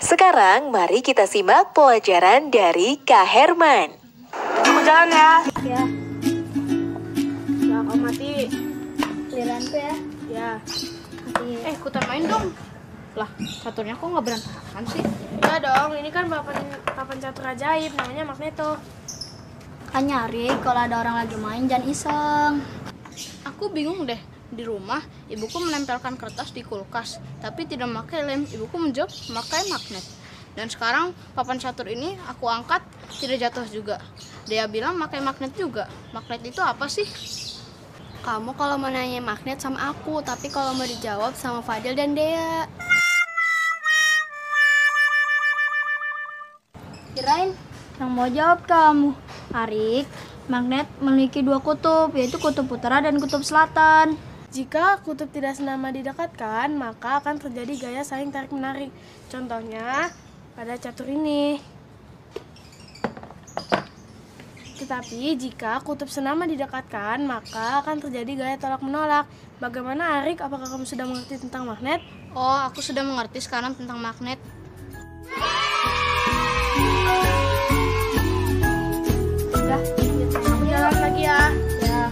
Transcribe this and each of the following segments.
Sekarang mari kita simak pelajaran dari Kak Herman. Aku jalan ya. Ya, Ya, kau mati. giliran tuh ya. Ya. Mati. Ikutan main dong. Lah, caturnya kok nggak berantakan sih? Ya dong, ini kan papan catur ajaib, namanya Magneto. Kan nyari kalau ada orang lagi main jangan iseng. Aku bingung deh. Di rumah, ibuku menempelkan kertas di kulkas, tapi tidak memakai lem. Ibuku menjawab memakai magnet. Dan sekarang papan catur ini aku angkat, tidak jatuh juga. Dia bilang pakai magnet juga. Magnet itu apa sih? Kamu kalau mau nanya magnet sama aku, tapi kalau mau dijawab sama Fadil dan Dea. Kirain yang mau jawab kamu. Arik, magnet memiliki dua kutub, yaitu kutub utara dan kutub selatan. Jika kutub tidak senama didekatkan, maka akan terjadi gaya saling tarik-menarik. Contohnya pada catur ini. Tetapi jika kutub senama didekatkan, maka akan terjadi gaya tolak-menolak. Bagaimana, Arik? Apakah kamu sudah mengerti tentang magnet? Oh, aku sudah mengerti sekarang tentang magnet. Udah, aku jalan lagi ya. Ya.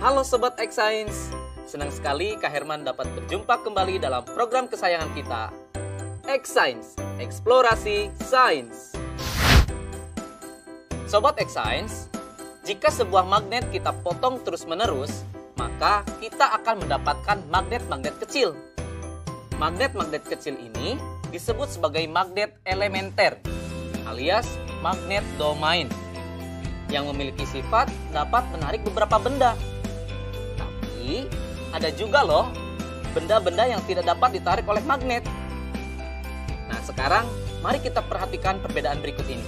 Halo Sobat X-Science, senang sekali Kak Herman dapat berjumpa kembali dalam program kesayangan kita, X-Science, Eksplorasi Sains. Sobat X-Science, jika sebuah magnet kita potong terus-menerus, maka kita akan mendapatkan magnet-magnet kecil. Magnet-magnet kecil ini disebut sebagai magnet elementer, alias magnet domain, yang memiliki sifat dapat menarik beberapa benda. Tapi ada juga loh benda-benda yang tidak dapat ditarik oleh magnet. Nah, sekarang mari kita perhatikan perbedaan berikut ini.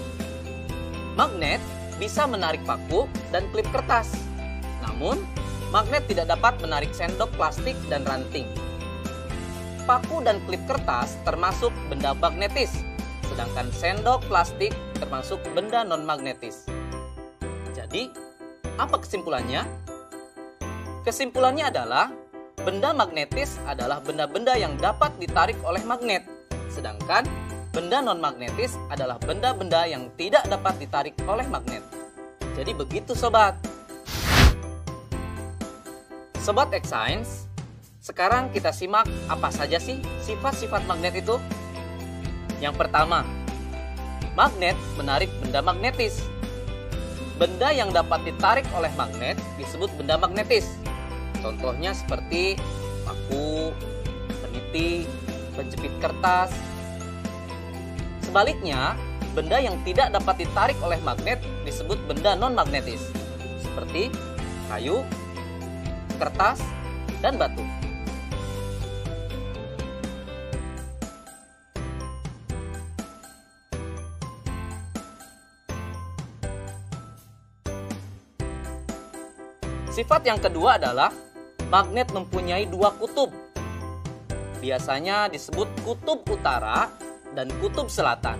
Magnet bisa menarik paku dan klip kertas. Namun, magnet tidak dapat menarik sendok plastik dan ranting. Paku dan klip kertas termasuk benda magnetis, sedangkan sendok plastik termasuk benda non-magnetis. Jadi, apa kesimpulannya? Kesimpulannya adalah benda magnetis adalah benda-benda yang dapat ditarik oleh magnet, sedangkan benda non-magnetis adalah benda-benda yang tidak dapat ditarik oleh magnet. Jadi begitu sobat. Sobat X-Science, sekarang kita simak apa saja sih sifat-sifat magnet itu. Yang pertama, magnet menarik benda magnetis. Benda yang dapat ditarik oleh magnet disebut benda magnetis. Contohnya seperti paku, peniti, penjepit kertas. Sebaliknya, benda yang tidak dapat ditarik oleh magnet disebut benda non-magnetis, seperti kayu, kertas, dan batu. Sifat yang kedua adalah magnet mempunyai dua kutub. Biasanya disebut kutub utara dan kutub selatan.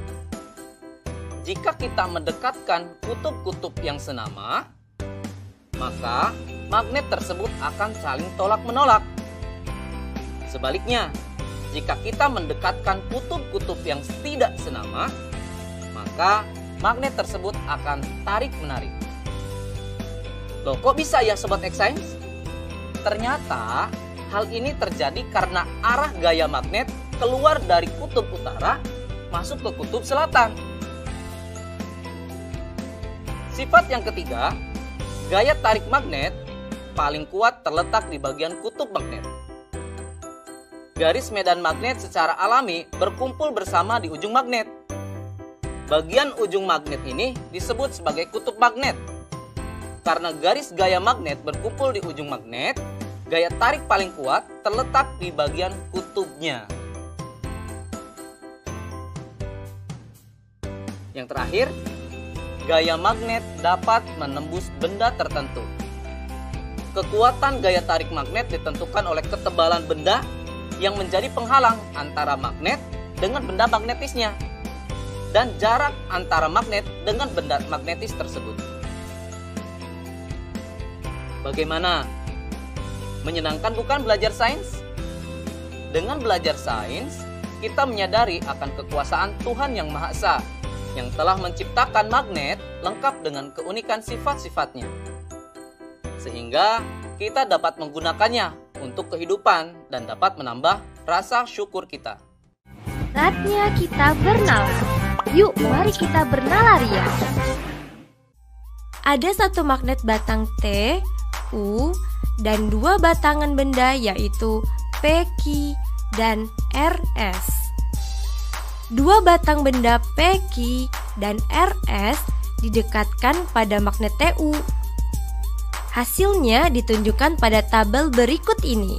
Jika kita mendekatkan kutub-kutub yang senama, maka magnet tersebut akan saling tolak-menolak. Sebaliknya, jika kita mendekatkan kutub-kutub yang tidak senama, maka magnet tersebut akan tarik-menarik. Loh, kok bisa ya Sobat X-Science? Ternyata hal ini terjadi karena arah gaya magnet keluar dari kutub utara masuk ke kutub selatan. Sifat yang ketiga, gaya tarik magnet paling kuat terletak di bagian kutub magnet. Garis medan magnet secara alami berkumpul bersama di ujung magnet. Bagian ujung magnet ini disebut sebagai kutub magnet. Karena garis gaya magnet berkumpul di ujung magnet, gaya tarik paling kuat terletak di bagian kutubnya. Yang terakhir, gaya magnet dapat menembus benda tertentu. Kekuatan gaya tarik magnet ditentukan oleh ketebalan benda yang menjadi penghalang antara magnet dengan benda magnetisnya dan jarak antara magnet dengan benda magnetis tersebut. Bagaimana? Menyenangkan bukan belajar sains? Dengan belajar sains, kita menyadari akan kekuasaan Tuhan Yang Maha Esa yang telah menciptakan magnet lengkap dengan keunikan sifat-sifatnya. Sehingga kita dapat menggunakannya untuk kehidupan dan dapat menambah rasa syukur kita. Saatnya kita bernalar. Yuk, mari kita bernalar ya. Ada satu magnet batang T, U, dan dua batangan benda yaitu P, Q, dan RS. Dua batang benda P, Q, dan RS didekatkan pada magnet TU. Hasilnya ditunjukkan pada tabel berikut ini.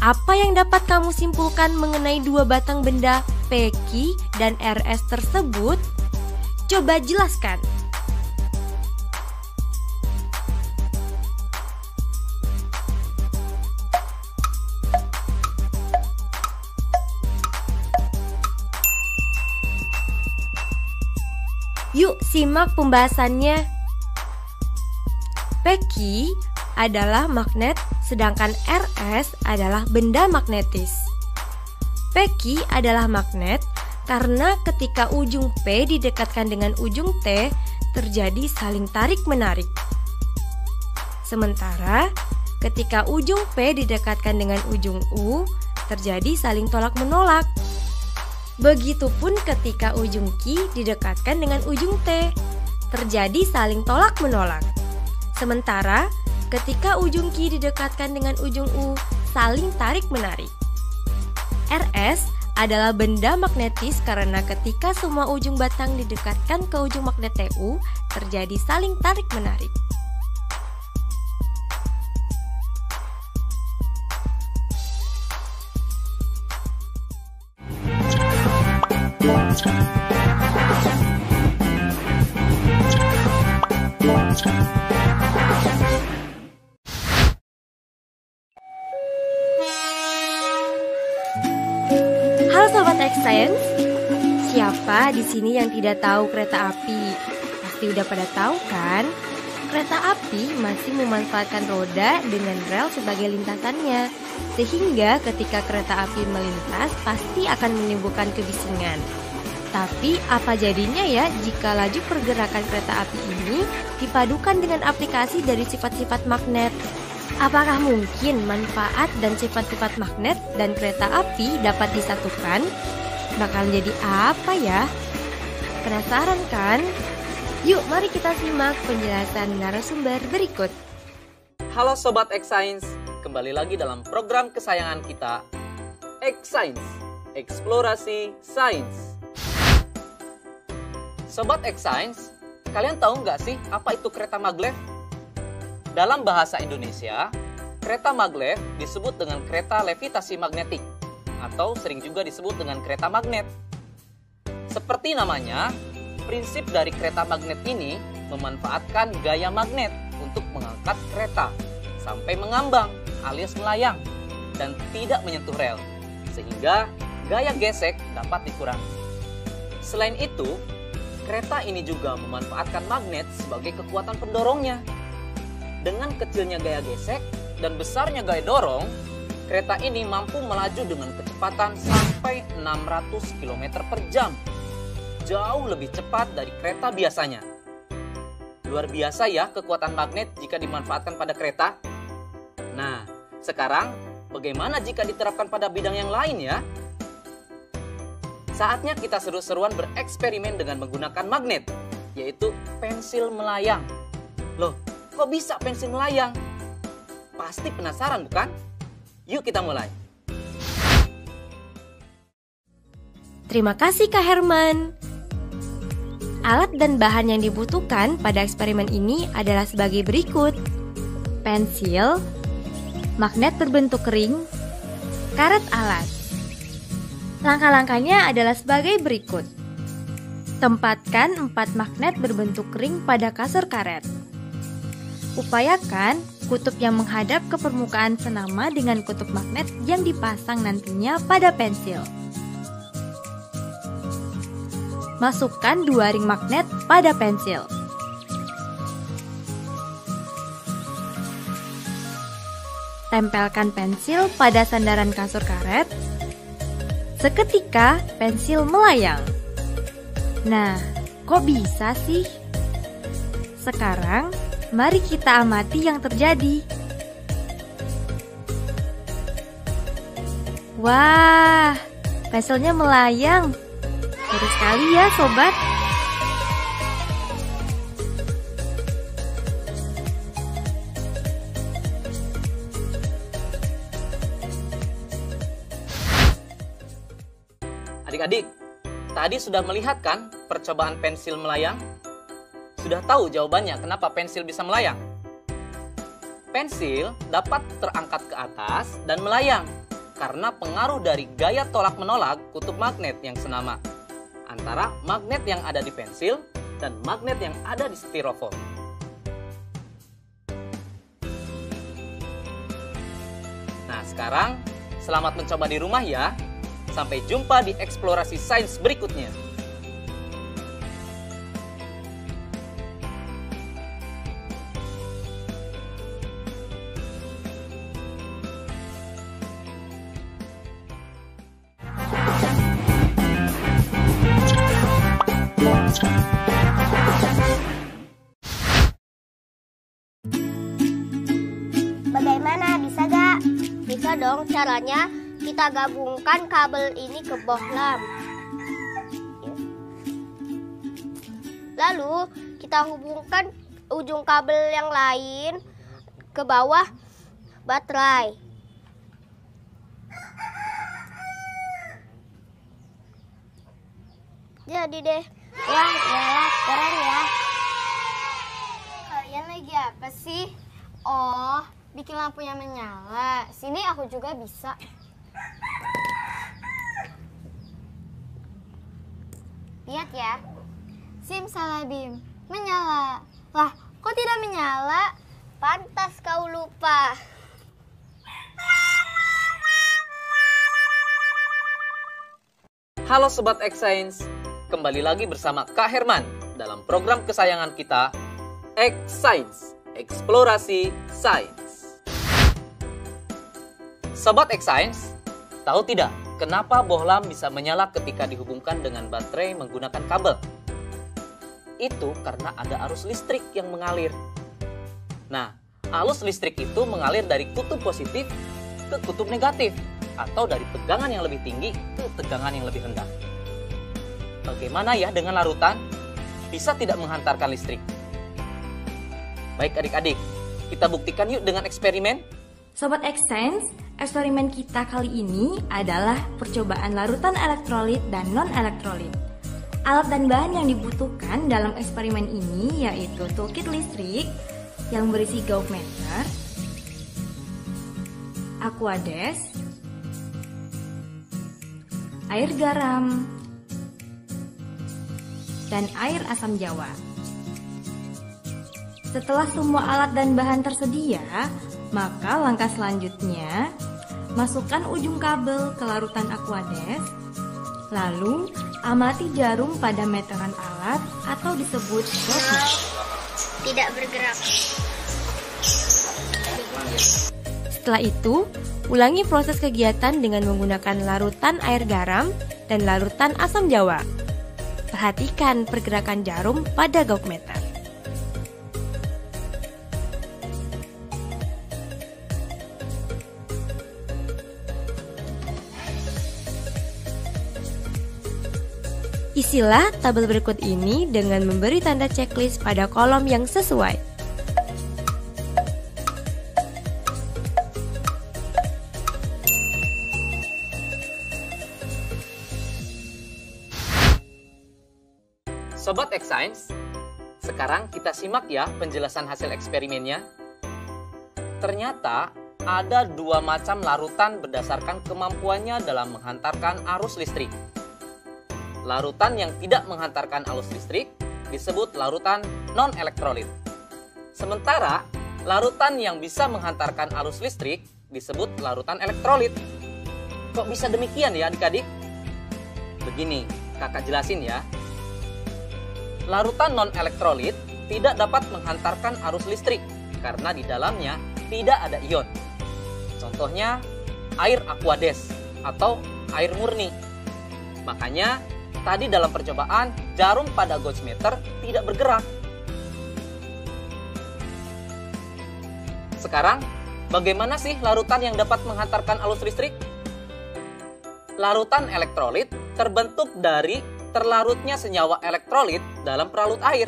Apa yang dapat kamu simpulkan mengenai dua batang benda P, Q, dan RS tersebut? Coba jelaskan. Yuk simak pembahasannya. P, Q adalah magnet, sedangkan RS adalah benda magnetis. P, Q adalah magnet karena ketika ujung P didekatkan dengan ujung T, terjadi saling tarik-menarik. Sementara ketika ujung P didekatkan dengan ujung U, terjadi saling tolak-menolak. Begitupun ketika ujung Q didekatkan dengan ujung T, terjadi saling tolak-menolak. Sementara ketika ujung Q didekatkan dengan ujung U, saling tarik-menarik. RS adalah benda magnetis karena ketika semua ujung batang didekatkan ke ujung magnet TU, terjadi saling tarik-menarik. Halo Sobat X-Science, siapa di sini yang tidak tahu kereta api? Pasti udah pada tahu kan? Kereta api masih memanfaatkan roda dengan rel sebagai lintasannya, sehingga ketika kereta api melintas pasti akan menimbulkan kebisingan. Tapi apa jadinya ya jika laju pergerakan kereta api ini dipadukan dengan aplikasi dari sifat-sifat magnet? Apakah mungkin manfaat dan sifat-sifat magnet dan kereta api dapat disatukan? Bakal jadi apa ya? Penasaran kan? Yuk mari kita simak penjelasan narasumber berikut. Halo Sobat X-Science, kembali lagi dalam program kesayangan kita, X-Science, Eksplorasi Sains. Sobat X-Science, kalian tahu nggak sih apa itu kereta maglev? Dalam bahasa Indonesia, kereta maglev disebut dengan kereta levitasi magnetik atau sering juga disebut dengan kereta magnet. Seperti namanya, prinsip dari kereta magnet ini memanfaatkan gaya magnet untuk mengangkat kereta sampai mengambang alias melayang dan tidak menyentuh rel, sehingga gaya gesek dapat dikurangi. Selain itu, kereta ini juga memanfaatkan magnet sebagai kekuatan pendorongnya. Dengan kecilnya gaya gesek dan besarnya gaya dorong, kereta ini mampu melaju dengan kecepatan sampai 600 km per jam. Jauh lebih cepat dari kereta biasanya. Luar biasa ya kekuatan magnet jika dimanfaatkan pada kereta. Nah, sekarang bagaimana jika diterapkan pada bidang yang lain ya? Saatnya kita seru-seruan bereksperimen dengan menggunakan magnet, yaitu pensil melayang. Loh, kok bisa pensil melayang? Pasti penasaran bukan? Yuk kita mulai. Terima kasih Kak Herman. Alat dan bahan yang dibutuhkan pada eksperimen ini adalah sebagai berikut: pensil, magnet berbentuk ring, karet alat. Langkah-langkahnya adalah sebagai berikut. Tempatkan 4 magnet berbentuk ring pada kasar karet. Upayakan kutub yang menghadap ke permukaan senama dengan kutub magnet yang dipasang nantinya pada pensil. Masukkan 2 ring magnet pada pensil. tempelkan pensil pada sandaran kasur karet. Seketika pensil melayang. Nah, kok bisa sih? Sekarang, mari kita amati yang terjadi. Wah, pensilnya melayang. Seru sekali ya, sobat. Adik-adik, tadi sudah melihat kan percobaan pensil melayang? Sudah tahu jawabannya kenapa pensil bisa melayang? Pensil dapat terangkat ke atas dan melayang karena pengaruh dari gaya tolak-menolak kutub magnet yang senama antara magnet yang ada di pensil dan magnet yang ada di styrofoam. Nah, sekarang selamat mencoba di rumah ya. Sampai jumpa di eksplorasi sains berikutnya. Bagaimana, bisa gak? Bisa dong, caranya kita gabungkan kabel ini ke bohlam. Lalu kita hubungkan ujung kabel yang lain ke bawah baterai. Jadi deh. Wah, nyala, keren ya. Kalian lagi apa sih? Oh, bikin lampunya menyala. Sini aku juga bisa. Lihat ya. Simsalabim, menyala. Lah, kok tidak menyala? Pantas kau lupa. Halo Sobat X Science, kembali lagi bersama Kak Herman dalam program kesayangan kita, X Science, Eksplorasi Sains. Sobat X Science, tahu tidak kenapa bohlam bisa menyala ketika dihubungkan dengan baterai menggunakan kabel? Itu karena ada arus listrik yang mengalir. Nah, arus listrik itu mengalir dari kutub positif ke kutub negatif, atau dari tegangan yang lebih tinggi ke tegangan yang lebih rendah. Bagaimana ya dengan larutan? Bisa tidak menghantarkan listrik? Baik adik-adik, kita buktikan yuk dengan eksperimen. Sobat X Science, eksperimen kita kali ini adalah percobaan larutan elektrolit dan non-elektrolit. Alat dan bahan yang dibutuhkan dalam eksperimen ini yaitu toolkit listrik yang berisi gauge-meter, aquades, air garam, dan air asam jawa. Setelah semua alat dan bahan tersedia, maka langkah selanjutnya, masukkan ujung kabel ke larutan aquades, lalu amati jarum pada meteran alat atau disebut gauge. Tidak bergerak. Setelah itu, ulangi proses kegiatan dengan menggunakan larutan air garam dan larutan asam jawa. Perhatikan pergerakan jarum pada gauge meter. Isilah tabel berikut ini dengan memberi tanda checklist pada kolom yang sesuai. Sobat X Science, sekarang kita simak ya penjelasan hasil eksperimennya. Ternyata ada dua macam larutan berdasarkan kemampuannya dalam menghantarkan arus listrik. Larutan yang tidak menghantarkan arus listrik disebut larutan non-elektrolit. Sementara larutan yang bisa menghantarkan arus listrik disebut larutan elektrolit. Kok bisa demikian ya adik-adik? Begini, kakak jelasin ya. Larutan non-elektrolit tidak dapat menghantarkan arus listrik karena di dalamnya tidak ada ion. Contohnya air Aquades atau air murni. Makanya tadi dalam percobaan jarum pada gauge meter tidak bergerak. Sekarang, bagaimana sih larutan yang dapat menghantarkan arus listrik? Larutan elektrolit terbentuk dari terlarutnya senyawa elektrolit dalam peralut air,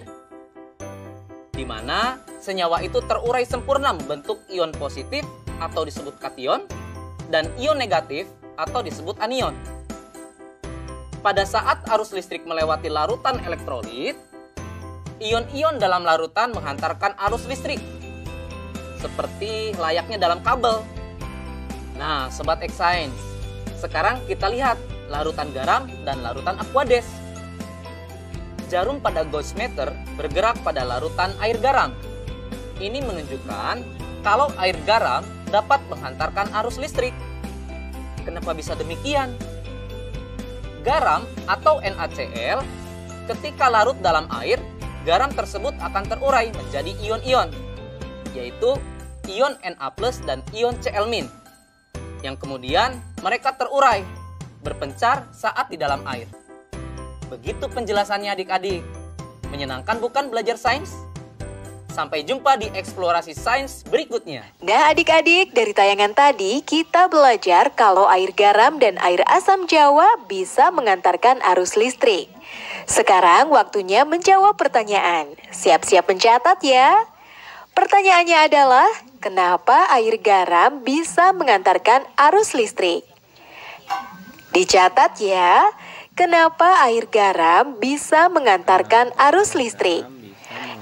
di mana senyawa itu terurai sempurna membentuk ion positif atau disebut kation dan ion negatif atau disebut anion. Pada saat arus listrik melewati larutan elektrolit, ion-ion dalam larutan menghantarkan arus listrik, seperti layaknya dalam kabel. Nah, Sobat X-Science, sekarang kita lihat larutan garam dan larutan Aquades. Jarum pada gauge meter bergerak pada larutan air garam. Ini menunjukkan kalau air garam dapat menghantarkan arus listrik. Kenapa bisa demikian? Garam atau NaCl ketika larut dalam air, garam tersebut akan terurai menjadi ion-ion, yaitu ion Na+ dan ion Cl-, yang kemudian mereka terurai, berpencar saat di dalam air. Begitu penjelasannya adik-adik. Menyenangkan bukan belajar sains? Sampai jumpa di eksplorasi sains berikutnya. Nah adik-adik, dari tayangan tadi kita belajar kalau air garam dan air asam jawa bisa mengantarkan arus listrik. Sekarang waktunya menjawab pertanyaan. Siap-siap mencatat ya. Pertanyaannya adalah, kenapa air garam bisa mengantarkan arus listrik? Dicatat ya, kenapa air garam bisa mengantarkan arus listrik?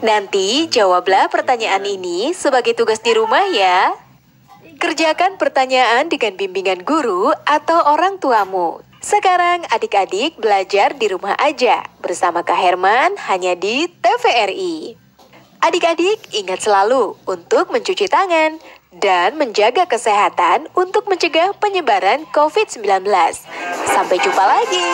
Nanti jawablah pertanyaan ini sebagai tugas di rumah ya. Kerjakan pertanyaan dengan bimbingan guru atau orang tuamu. Sekarang adik-adik belajar di rumah aja bersama Kak Herman hanya di TVRI. Adik-adik ingat selalu untuk mencuci tangan dan menjaga kesehatan untuk mencegah penyebaran COVID-19. Sampai jumpa lagi.